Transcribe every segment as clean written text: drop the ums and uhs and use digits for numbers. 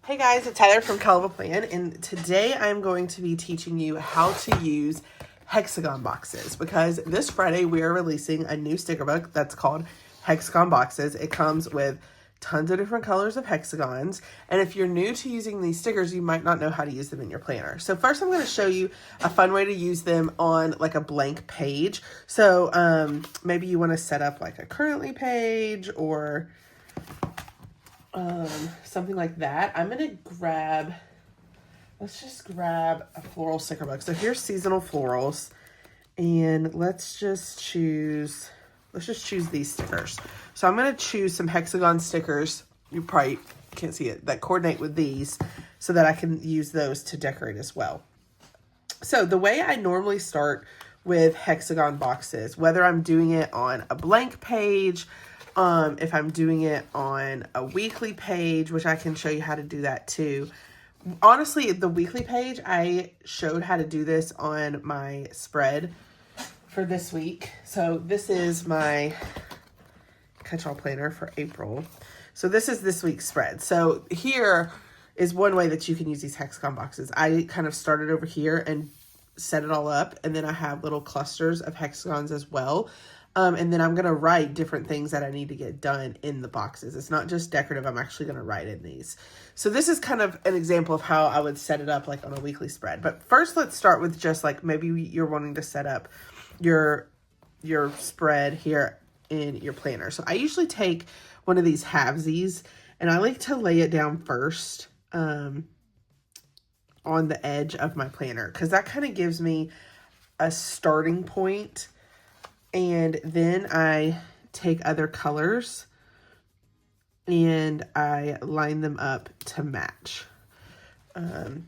Hey guys, it's Heather from Kell, and today I'm going to be teaching you how to use hexagon boxes because this Friday we are releasing a new sticker book that's called Hexagon Boxes. It comes with tons of different colors of hexagons, and if you're new to using these stickers, you might not know how to use them in your planner. So first I'm going to show you a fun way to use them on like a blank page. So maybe you want to set up like a currently page or something like that. I'm going to grab, let's just grab a floral sticker book. So here's seasonal florals, and let's just choose these stickers. So I'm going to choose some hexagon stickers. You probably can't see it, that coordinate with these so that I can use those to decorate as well. So the way I normally start with hexagon boxes, whether I'm doing it on a blank page, if I'm doing it on a weekly page, which I can show you how to do that too. Honestly, the weekly page, I showed how to do this on my spread for this week. So this is my catch-all planner for April. So this is this week's spread. So here is one way that you can use these hexagon boxes. I kind of started over here and set it all up, and then I have little clusters of hexagons as well. And then I'm going to write different things that I need to get done in the boxes. It's not just decorative. I'm actually going to write in these. So this is kind of an example of how I would set it up like on a weekly spread. But first, let's start with just like maybe you're wanting to set up your spread here in your planner. So I usually take one of these halvesies, and I like to lay it down first on the edge of my planner because that kind of gives me a starting point. And then I take other colors and I line them up to match. And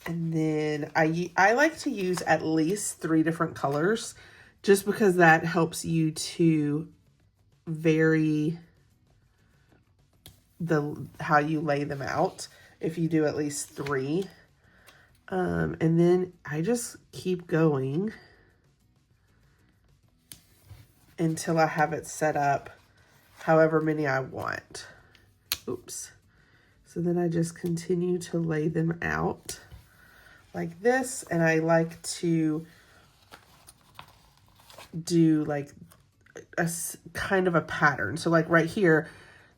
then I like to use at least 3 different colors just because that helps you to vary how you lay them out if you do at least 3. And then I just keep going until I have it set up however many I want. Oops. So then I just continue to lay them out like this, and I like to do like a kind of a pattern. So like right here,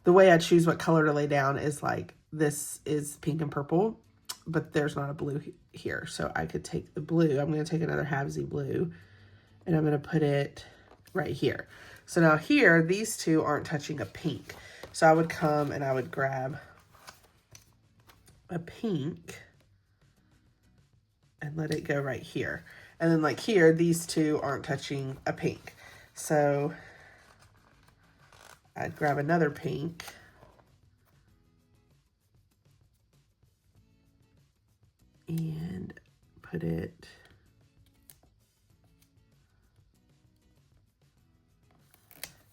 the way I choose what color to lay down is like this is pink and purple, but there's not a blue here. So I could take the blue. I'm going to take another halvesy blue, and I'm going to put it right here. So now here, these two aren't touching a pink. So I would come and I would grab a pink and let it go right here. And then like here, these two aren't touching a pink. So I'd grab another pink and put it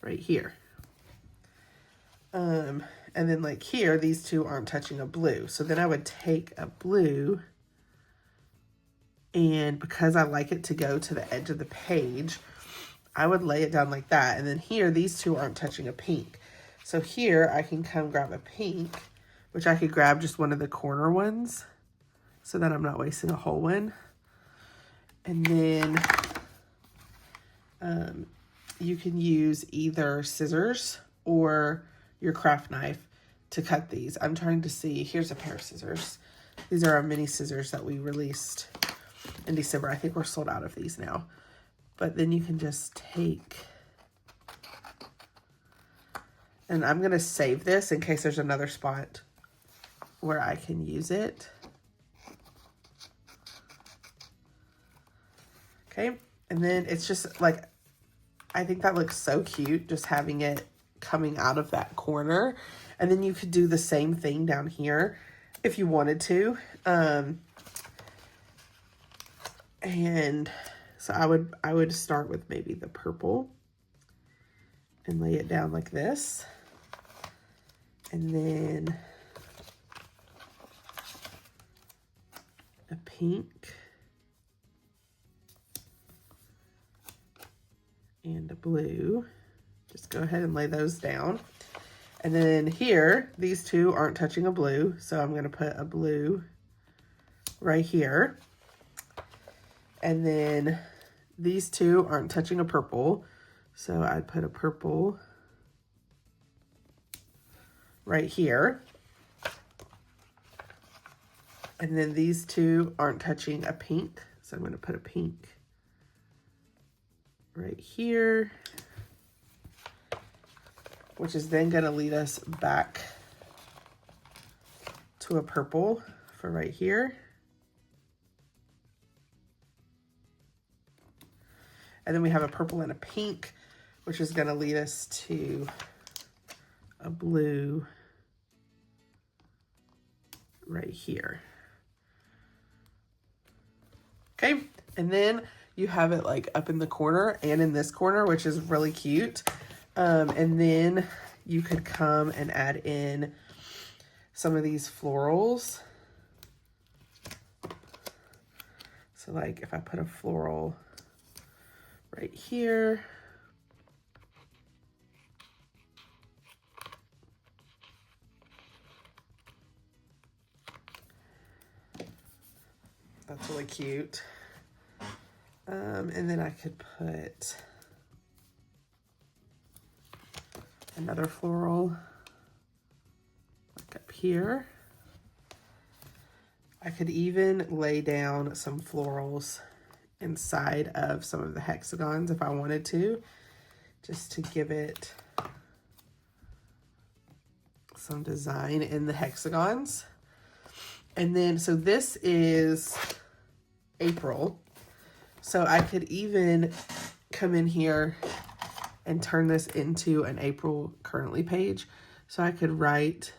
right here. And then like here, these two aren't touching a blue. So then I would take a blue, and because I like it to go to the edge of the page, I would lay it down like that. And then here, these two aren't touching a pink. So here I can come grab a pink, which I could grab just one of the corner ones so that I'm not wasting a whole one. And then you can use either scissors or your craft knife to cut these. I'm trying to see, here's a pair of scissors. These are our mini scissors that we released in December. I think we're sold out of these now. But then you can just take, and I'm going to save this in case there's another spot where I can use it. Okay, and then it's just like, I think that looks so cute, just having it coming out of that corner. And then you could do the same thing down here if you wanted to. And so I would start with maybe the purple and lay it down like this. And then a pink. And a blue. Just go ahead and lay those down. And then here, these two aren't touching a blue, so I'm gonna put a blue right here. And then these two aren't touching a purple, so I'd put a purple right here. And then these two aren't touching a pink, so I'm gonna put a pink right here, which is then gonna lead us back to a purple for right here. And then we have a purple and a pink, which is gonna lead us to a blue right here. Okay, and then you have it like up in the corner and in this corner, which is really cute. And then you could come and add in some of these florals. So like if I put a floral right here, that's really cute. And then I could put another floral like up here. I could even lay down some florals inside of some of the hexagons if I wanted to, just to give it some design in the hexagons. And then, so this is April. So I could even come in here and turn this into an April currently page. So I could write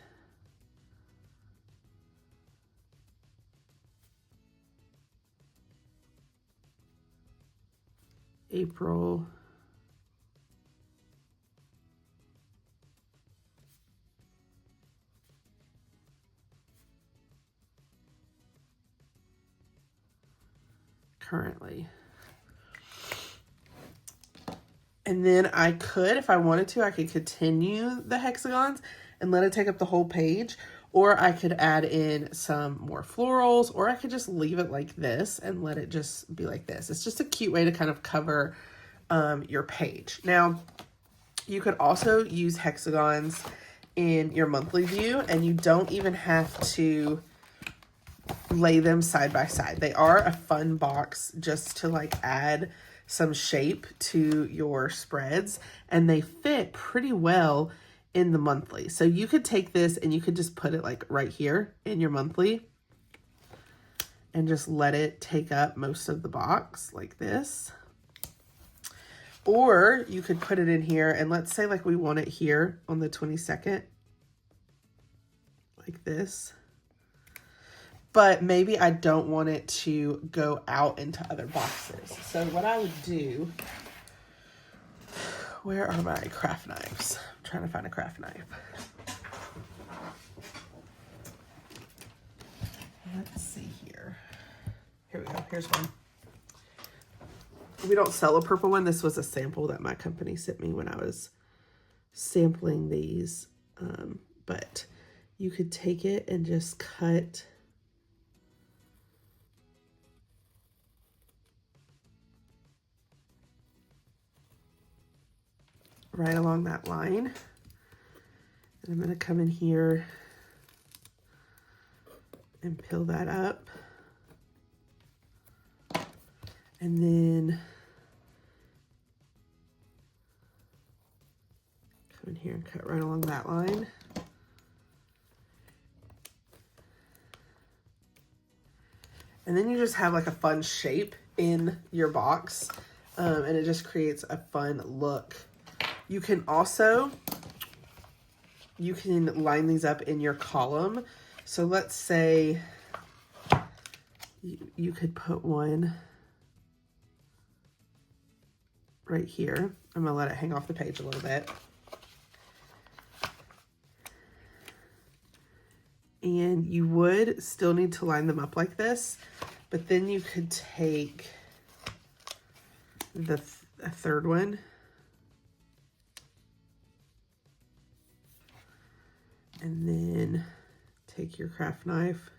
April currently. And then I could, if I wanted to, I could continue the hexagons and let it take up the whole page, or I could add in some more florals, or I could just leave it like this and let it just be like this. It's just a cute way to kind of cover your page. Now, you could also use hexagons in your monthly view, and you don't even have to lay them side by side. They are a fun box just to like add some shape to your spreads, and they fit pretty well in the monthly. So you could take this and you could just put it like right here in your monthly and just let it take up most of the box like this. Or you could put it in here, and let's say like we want it here on the 22nd, like this. But maybe I don't want it to go out into other boxes. So what I would do, where are my craft knives? I'm trying to find a craft knife. Let's see here. Here we go, here's one. We don't sell a purple one. This was a sample that my company sent me when I was sampling these. But you could take it and just cut right along that line. And I'm going to come in here and peel that up. And then come in here and cut right along that line. And then you just have like a fun shape in your box, and it just creates a fun look. You can also, you can line these up in your column. So let's say you could put one right here. I'm gonna let it hang off the page a little bit. And you would still need to line them up like this, but then you could take a third one And then take your craft knife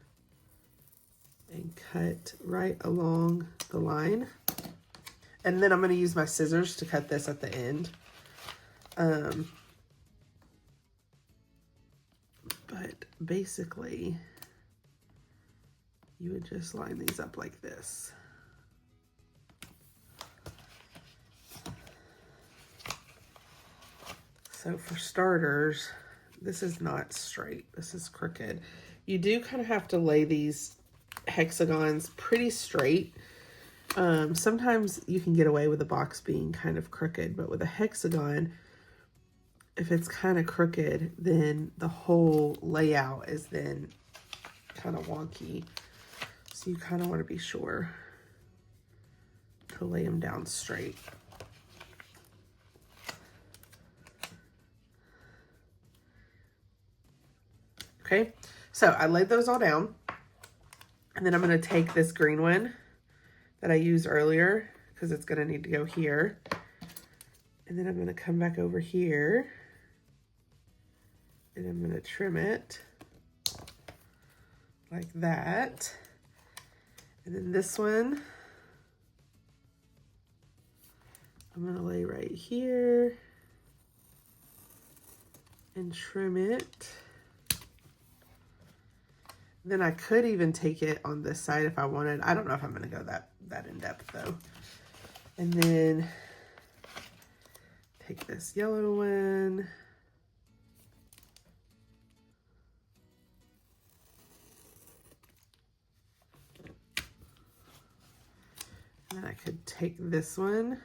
and cut right along the line. And then I'm going to use my scissors to cut this at the end. But basically, you would just line these up like this. So for starters, this is not straight. This is crooked. You do kind of have to lay these hexagons pretty straight. Sometimes you can get away with the box being kind of crooked, but with a hexagon, if it's kind of crooked, then the whole layout is then kind of wonky. So you kind of want to be sure to lay them down straight. Okay, so I laid those all down, and then I'm going to take this green one that I used earlier, because it's going to need to go here, and then I'm going to come back over here, and I'm going to trim it like that, and then this one I'm going to lay right here and trim it. Then I could even take it on this side if I wanted. I don't know if I'm going to go that in depth though. And then take this yellow one. And then I could take this one.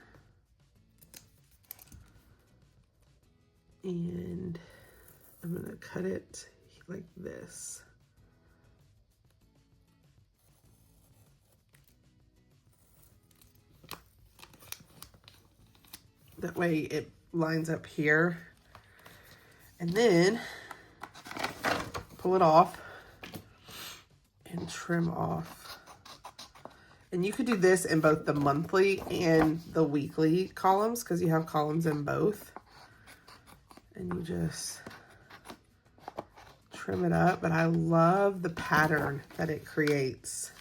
And I'm going to cut it like this. That way it lines up here. And then pull it off and trim off. And you could do this in both the monthly and the weekly columns, because you have columns in both. And you just trim it up. But I love the pattern that it creates.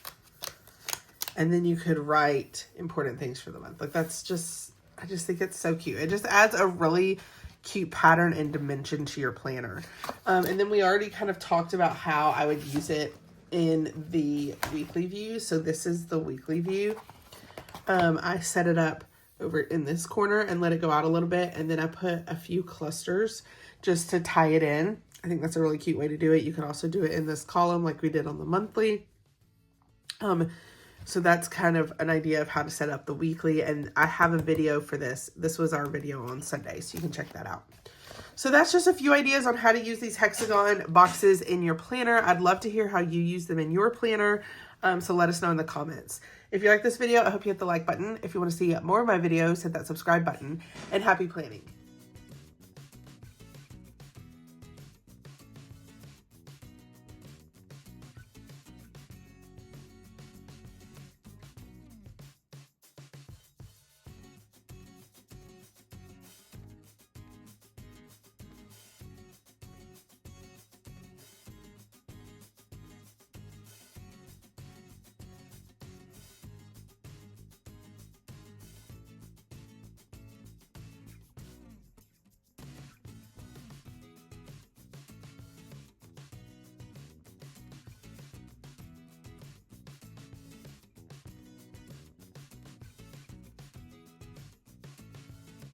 And then you could write important things for the month. Like that's just, I just think it's so cute. It just adds a really cute pattern and dimension to your planner. And then we already kind of talked about how I would use it in the weekly view. So this is the weekly view. I set it up over in this corner and let it go out a little bit. And then I put a few clusters just to tie it in. I think that's a really cute way to do it. You can also do it in this column like we did on the monthly. So that's kind of an idea of how to set up the weekly. And I have a video for this. This was our video on Sunday, so you can check that out. So that's just a few ideas on how to use these hexagon boxes in your planner. I'd love to hear how you use them in your planner. So let us know in the comments. If you like this video, I hope you hit the like button. If you want to see more of my videos, hit that subscribe button, and happy planning.